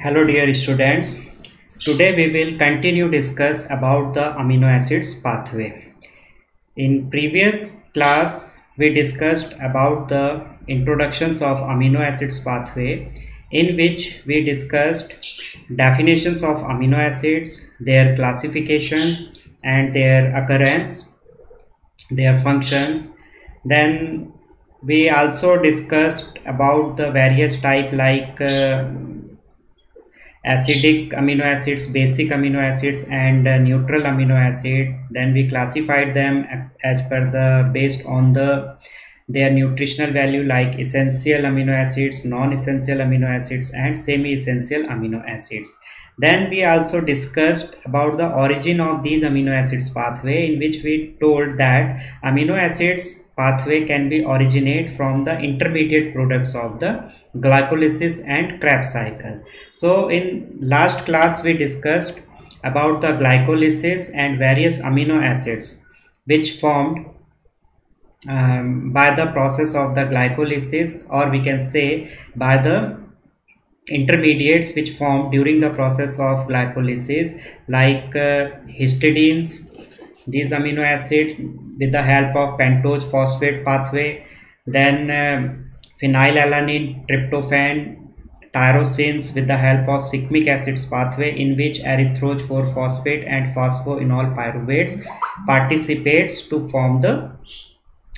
Hello dear students. Today we will continue discuss about the amino acids pathway. In previous class we discussed about the introductions of amino acids pathway, in which we discussed definitions of amino acids, their classifications and their occurrence, their functions. Then we also discussed about the various type like acidic amino acids, basic amino acids and neutral amino acid. Then we classified them as per the based on their nutritional value, like essential amino acids, non-essential amino acids and semi-essential amino acids. Then we also discussed about the origin of these amino acids pathway, in which we told that amino acids pathway can be originate from the intermediate products of the glycolysis and Krebs cycle. So in last class we discussed about the glycolysis and various amino acids which formed by the process of the glycolysis, or we can say by the intermediates which form during the process of glycolysis, like histidines, these amino acid with the help of pentose phosphate pathway. Then phenylalanine, tryptophan, tyrosines with the help of cyclic acids pathway, in which erythroid 4-phosphate and phosphoenol pyruvates participates to form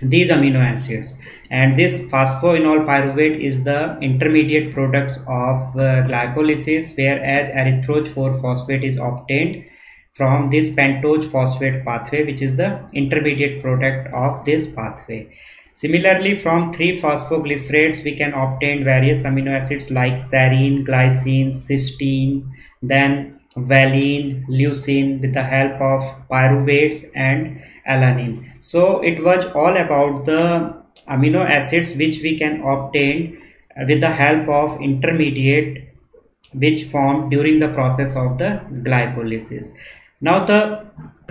these amino acids. And this phosphoenol pyruvate is the intermediate products of glycolysis, whereas erythroid 4-phosphate is obtained from this pentose phosphate pathway, which is the intermediate product of this pathway. Similarly, from 3-phosphoglycerates we can obtain various amino acids like serine, glycine, cysteine, then valine, leucine with the help of pyruvates and alanine. So it was all about the amino acids which we can obtain with the help of intermediate which formed during the process of the glycolysis. Now the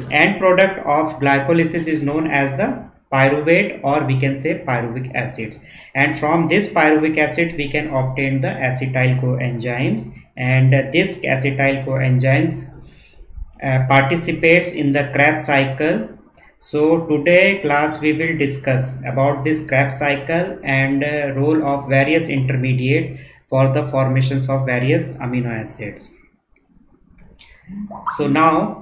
end product of glycolysis is known as the pyruvate, or we can say pyruvic acids, and from this pyruvic acid we can obtain the acetyl coenzymes, and this acetyl coenzymes participates in the Krebs cycle. So today class we will discuss about this Krebs cycle and role of various intermediate for the formations of various amino acids. So now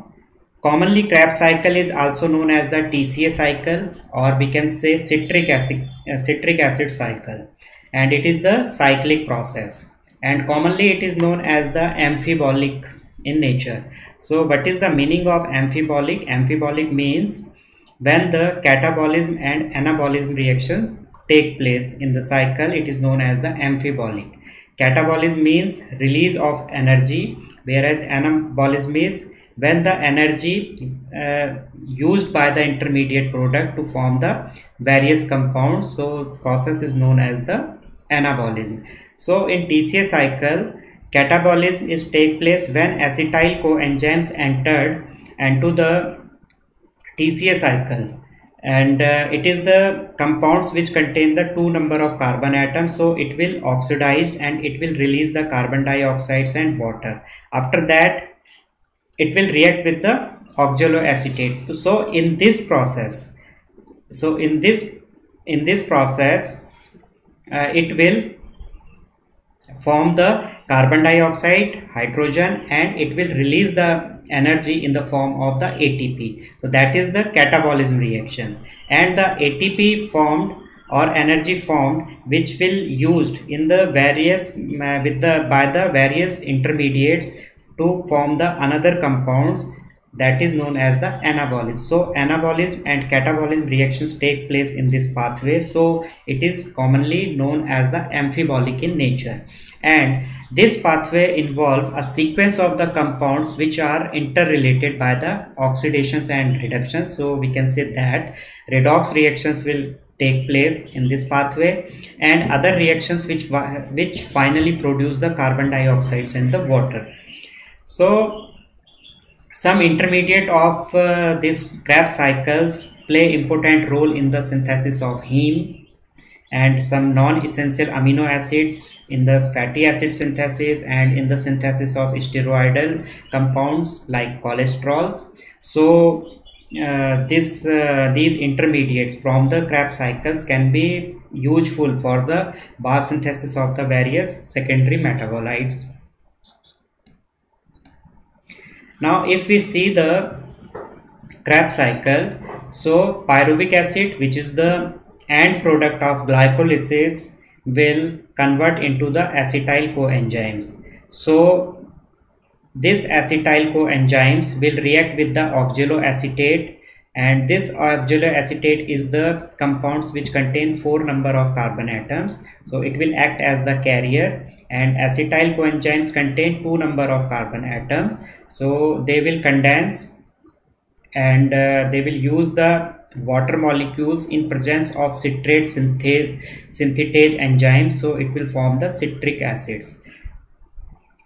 commonly Krebs cycle is also known as the TCA cycle, or we can say citric acid cycle, and it is the cyclic process, and commonly it is known as the amphibolic in nature. So what is the meaning of amphibolic? Amphibolic means when the catabolism and anabolism reactions take place in the cycle, it is known as the amphibolic. Catabolism means release of energy, whereas anabolism is when the energy used by the intermediate product to form the various compounds. So process is known as the anabolism. So in TCA cycle, catabolism is take place when acetyl coenzymes entered into the TCA cycle, and it is the compounds which contain the 2 number of carbon atoms. So it will oxidize and it will release the carbon dioxides and water. After that it will react with the oxaloacetate. So in this process, it will form the carbon dioxide, hydrogen, and it will release the energy in the form of the ATP. So that is the catabolism reactions, and the ATP formed or energy formed which will used in the various by the various intermediates to form the another compounds, that is known as the anabolism. So anabolism and catabolism reactions take place in this pathway, so it is commonly known as the amphibolic in nature. And this pathway involve a sequence of the compounds which are interrelated by the oxidations and reductions. So we can say that redox reactions will take place in this pathway, and other reactions which finally produce the carbon dioxides and the water. So some intermediate of this Krebs cycles play important role in the synthesis of heme, and some non-essential amino acids in the fatty acid synthesis and in the synthesis of steroidal compounds like cholesterols. So these intermediates from the Krebs cycles can be useful for the biosynthesis of the various secondary metabolites. Now if we see the Krebs cycle, so pyruvic acid, which is the end product of glycolysis, will convert into the acetyl coenzymes. So this acetyl coenzymes will react with the oxaloacetate, and this oxaloacetate is the compounds which contain 4 number of carbon atoms. So it will act as the carrier, and acetyl coenzymes contain 2 number of carbon atoms. So they will condense and they will use the water molecules in presence of citrate synthetase enzymes. So it will form the citric acids.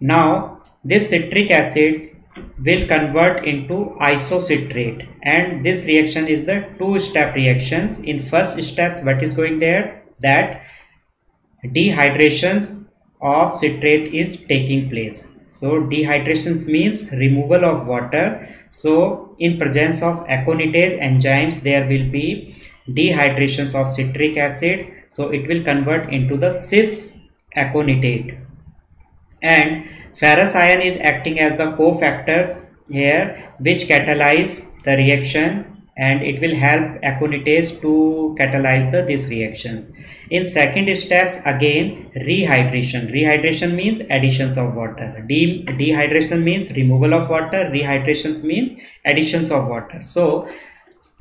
Now this citric acids will convert into isocitrate, and this reaction is the two-step reactions. In first steps, what is going there? That dehydration of citrate is taking place. So dehydration means removal of water. So in presence of aconitase enzymes, there will be dehydration of citric acid. So it will convert into the cis aconitate, and ferrous ion is acting as the cofactors here, which catalyze the reaction, and it will help aconitase to catalyze these reactions. In second steps, again rehydration. Rehydration means additions of water. Dehydration means removal of water. Rehydration means additions of water. So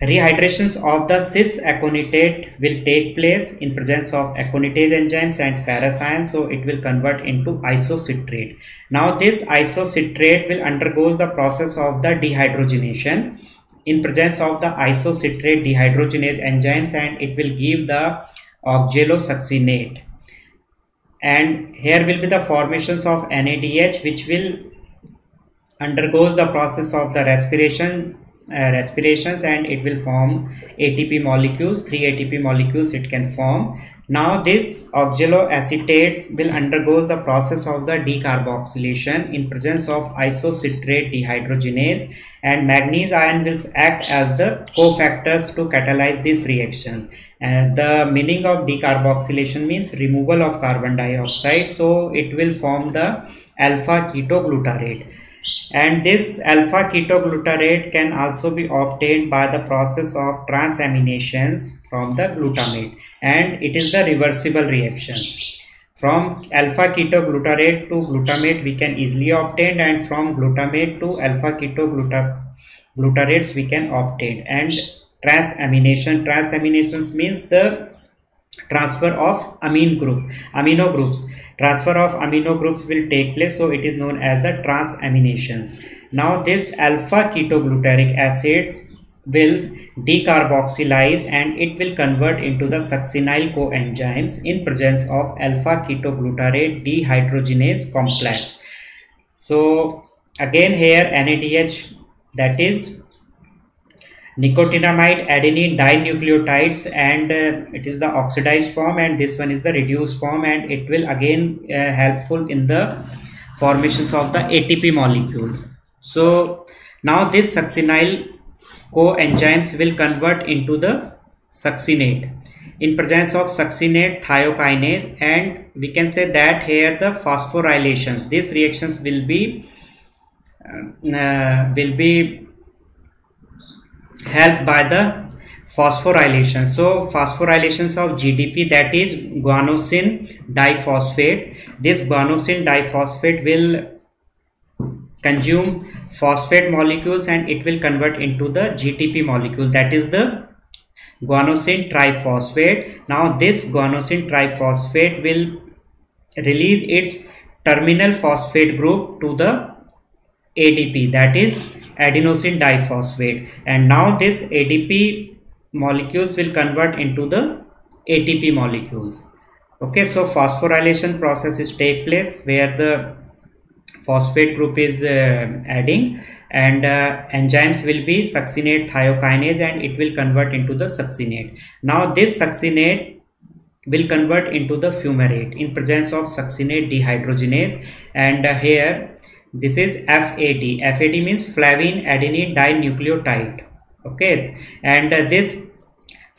rehydrations of the cis aconitate will take place in presence of aconitase enzymes and ferrous ion. So it will convert into isocitrate. Now this isocitrate will undergo the process of the dehydrogenation in presence of the isocitrate dehydrogenase enzymes, and it will give the oxalosuccinate, and here will be the formations of NADH, which will undergoes the process of the respirations, and it will form ATP molecules. 3 ATP molecules it can form. Now this oxaloacetates will undergoes the process of the decarboxylation in presence of isocitrate dehydrogenase, and manganese ion will act as the cofactors to catalyze this reaction. And the meaning of decarboxylation means removal of carbon dioxide. So it will form the alpha ketoglutarate, and this alpha ketoglutarate can also be obtained by the process of transaminations from the glutamate, and it is the reversible reaction. From alpha ketoglutarate to glutamate we can easily obtain, and from glutamate to alpha ketoglutarate we can obtain. And transaminations means the transfer of amino groups. Transfer of amino groups will take place, so it is known as the transaminations. Now this alpha ketogluteric acids will decarboxylize, and it will convert into the succinyl coenzymes in presence of alpha ketoglutarate dehydrogenase complex. So again here NADH, that is nicotinamide adenine dinucleotides, and it is the oxidized form, and this one is the reduced form, and it will again helpful in the formations of the ATP molecule. So now this succinyl coenzymes will convert into the succinate in presence of succinate thiokinase, and we can say that here the phosphorylations, these reactions will be helped by the phosphorylation. So phosphorylations of GDP, that is guanosine diphosphate. This guanosine diphosphate will consume phosphate molecules, and it will convert into the GTP molecule, that is the guanosine triphosphate. Now this guanosine triphosphate will release its terminal phosphate group to the ADP, that is adenosine diphosphate, and now this ADP molecules will convert into the ATP molecules. Okay, so phosphorylation process is take place where the phosphate group is adding, and enzymes will be succinate thiokinase, and it will convert into the succinate. Now this succinate will convert into the fumarate in presence of succinate dehydrogenase, and here this is FAD. FAD means flavine adenine dinucleotide. Okay, and this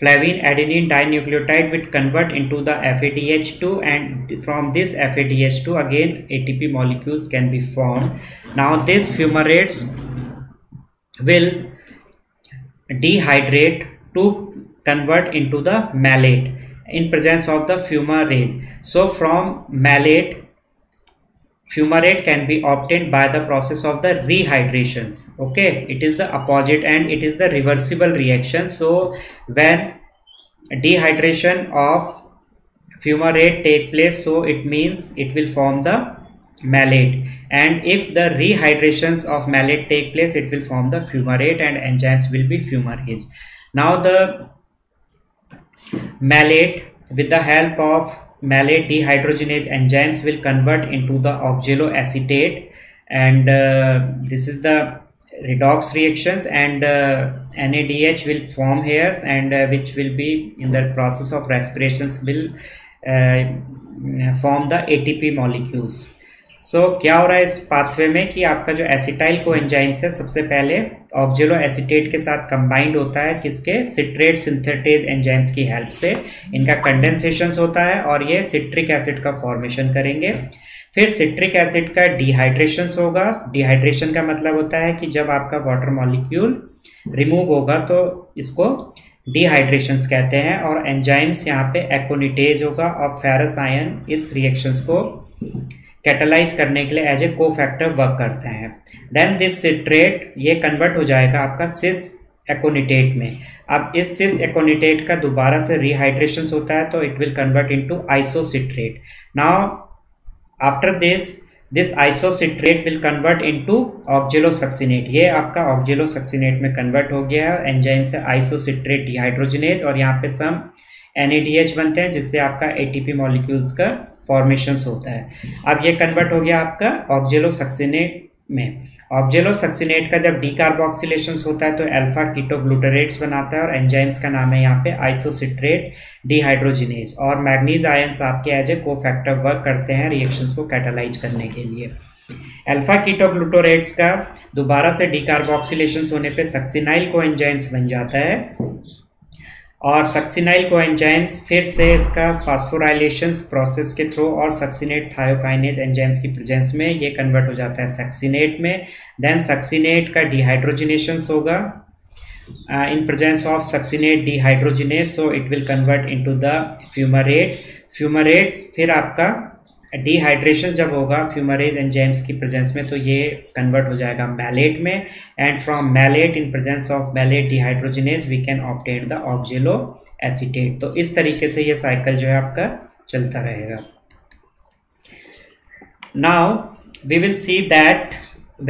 flavine adenine dinucleotide will convert into the FADH2, and from this FADH2 again ATP molecules can be formed. Now these fumarates will dehydrate to convert into the malate in presence of the fumarate. So from malate, fumarate can be obtained by the process of the rehydrations. Okay, it is the opposite and it is the reversible reaction. So when dehydration of fumarate take place, so it means it will form the malate, and if the rehydrations of malate take place, it will form the fumarate and enzymes will be fumarase. Now the malate, with the help of malate dehydrogenase enzymes, will convert into the oxaloacetate, and this is the redox reactions, and NADH will form here, and which will be in the process of respirations will form the ATP molecules. So क्या हो रहा है इस pathway में कि आपका जो acetyl co enzymes है सबसे पहले ऑक्जेलो एसिटेट के साथ कंबाइंड होता है, किसके, सिट्रेट सिंथेटेज एंजाइम्स की हेल्प से इनका कंडेंसेशंस होता है और ये सिट्रिक एसिड का फॉर्मेशन करेंगे। फिर सिट्रिक एसिड का डिहाइड्रेशंस होगा। डिहाइड्रेशन का मतलब होता है कि जब आपका वाटर मॉलिक्यूल रिमूव होगा तो इसको डिहाइड्रेशंस कहते हैं, और एंजाइम्स यहाँ पे एकोनिटेज होगा और फेरस आयन इस रिएक्शंस को कैटलाइज करने के लिए एज ए कोफैक्टर वर्क करते हैं। देन दिस सिट्रेट ये कन्वर्ट हो जाएगा आपका सिस एकोनिटेट में। अब इस सिस एकोनिटेट का दोबारा से रिहाइड्रेशन होता है तो it will convert into isocitrate. Now after this isocitrate will convert into oxalosuccinate. ये आपका ऑक्जेलोसक्सिनेट में कन्वर्ट हो गया है एंजाइम से आइसोसिट्रेट डिहाइड्रोजनेज, और यहाँ पे सम NADH बनते हैं जिससे आपका ATP मॉलिक्यूल्स का फॉर्मेशंस होता है। अब ये कन्वर्ट हो गया आपका ऑक्जेलोसक्सिनेट में। ऑक्जेलोसक्सिनेट का जब डीकार्बोक्सिलेशन होता है तो अल्फा कीटोग्लूटारेट्स बनाता है और एंजाइम्स का नाम है यहाँ पे आइसोसिट्रेट डिहाइड्रोजिनेज, और मैग्नीज आयंस आपके एज ए कोफैक्टर वर्क करते हैं रिएक्शंस को कैटालाइज करने के लिए। अल्फा कीटोग्लूटारेट्स का दोबारा से डीकार्बोक्सिलेशन होने पे सक्सिनाइल कोएंजाइम्स बन जाता है, और सक्सिनाइल कोएंजाइम्स फिर से इसका फास्फोराइलेशंस प्रोसेस के थ्रू और सक्सिनेट थायोकाइनेज एंजाइम्स की प्रेजेंस में ये कन्वर्ट हो जाता है सक्सिनेट में। देन सक्सिनेट का डिहाइड्रोजिनेशंस होगा in presence of succinate dehydrogenase, so it will convert into the fumarate। फिर आपका डिहाइड्रेशन जब होगा फ्यूमरेज एंजाइम्स की प्रेजेंस में तो ये कन्वर्ट हो जाएगा मैलेट में, and from malate in presence of malate dehydrogenase we can obtain the oxaloacetate. तो इस तरीके से ये साइकिल जो है आपका चलता रहेगा। Now we will see that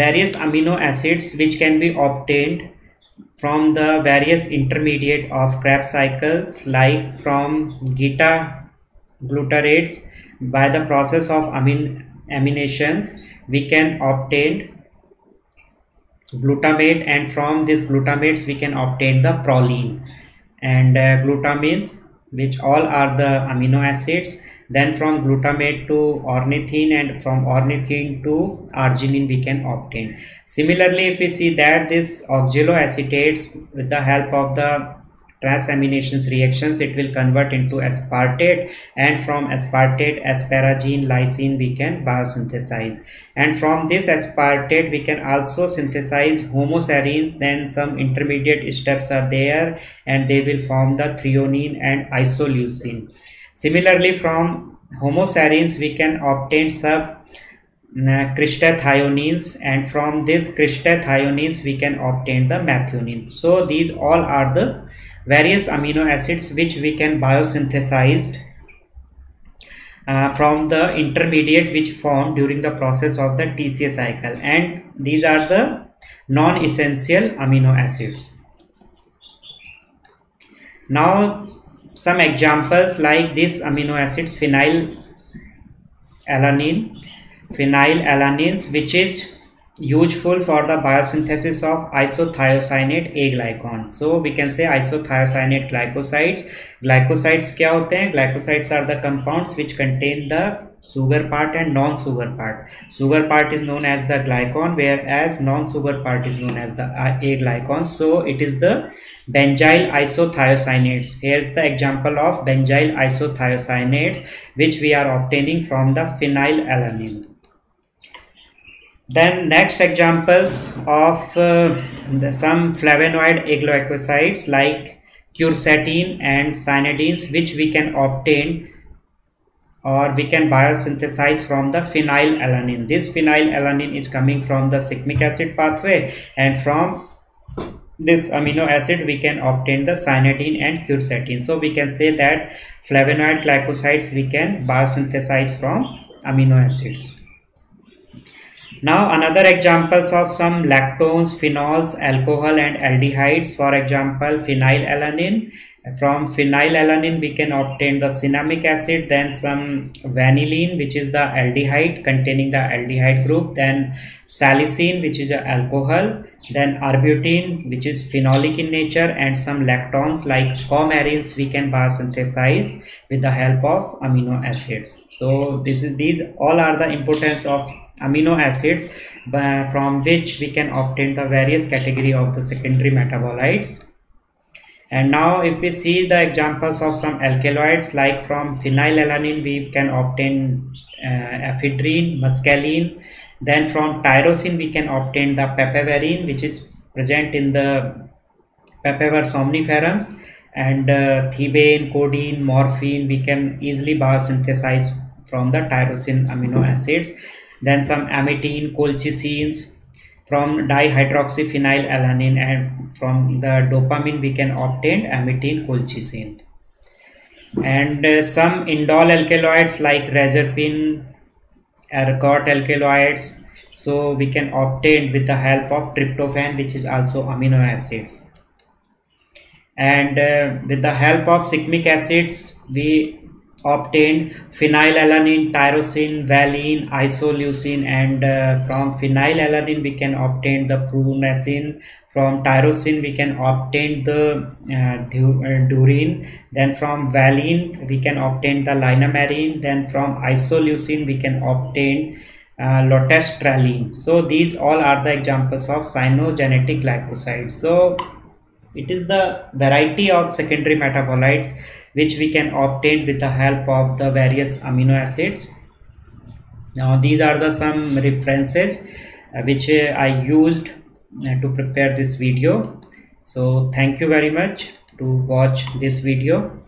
various amino acids which can be obtained from the various intermediate of Krebs cycles, like from beta glutarates. By the process of aminations we can obtain glutamate, and from these glutamates we can obtain the proline and glutamines, which all are the amino acids. Then from glutamate to ornithine, and from ornithine to arginine we can obtain. Similarly, if we see that this oxaloacetates with the help of the transaminations reactions, it will convert into aspartate, and from aspartate asparagine lysine we can biosynthesize, and from this aspartate we can also synthesize homoserines. Then some intermediate steps are there and they will form the threonine and isoleucine. Similarly, from homoserines we can obtain sub cristathionines, and from this cristathionines we can obtain the methionine. So these all are the various amino acids which we can biosynthesize from the intermediate which form during the process of the TCA cycle, and these are the non-essential amino acids. Now some examples like this amino acids, phenylalanine, which is useful for the biosynthesis of isothiocyanate A glycon. So we can say isothiocyanate glycosides. Glycosides क्या होते हैं? Glycosides are the compounds which contain the sugar part and non-sugar part. Sugar part is known as the glycon, whereas non-sugar part is known as the A glycon. So it is the benzyl isothiocyanates. Here is the example of benzyl isothiocyanates which we are obtaining from the phenylalanine. Then next examples of some flavonoid aglycosides like quercetin and cyanidins, which we can obtain or we can biosynthesize from the phenylalanine. This phenylalanine is coming from the cyclic acid pathway, and from this amino acid we can obtain the cyanidin and quercetin. So we can say that flavonoid glycosides we can biosynthesize from amino acids. Now another examples of some lactones, phenols, alcohol and aldehydes. For example, phenylalanine. From phenylalanine we can obtain the cinnamic acid, then some vanillin which is the aldehyde containing the aldehyde group, then salicine which is an alcohol, then arbutin which is phenolic in nature, and some lactones like coumarins we can biosynthesize with the help of amino acids. So these all are the importance of amino acids from which we can obtain the various category of the secondary metabolites. And now if we see the examples of some alkaloids, like from phenylalanine we can obtain ephedrine, mescaline. Then from tyrosine we can obtain the papaverine, which is present in the Papaver somniferums, and thebaine, codeine, morphine we can easily biosynthesize from the tyrosine amino acids. Then some amidine, colchicines from dihydroxyphenylalanine, and from the dopamine we can obtain amidine, colchicine. And some indole alkaloids like reserpine, ergot alkaloids, so we can obtain with the help of tryptophan, which is also amino acids. And with the help of cyclic acids we obtained phenylalanine, tyrosine, valine, isoleucine, and from phenylalanine we can obtain the prunacin. From tyrosine we can obtain the durine. Then from valine we can obtain the linamarin. Then from isoleucine we can obtain lotestraline. So these all are the examples of cyanogenetic glycosides. So it is the variety of secondary metabolites which we can obtain with the help of the various amino acids. Now these are the some references which I used to prepare this video. So thank you very much to watch this video.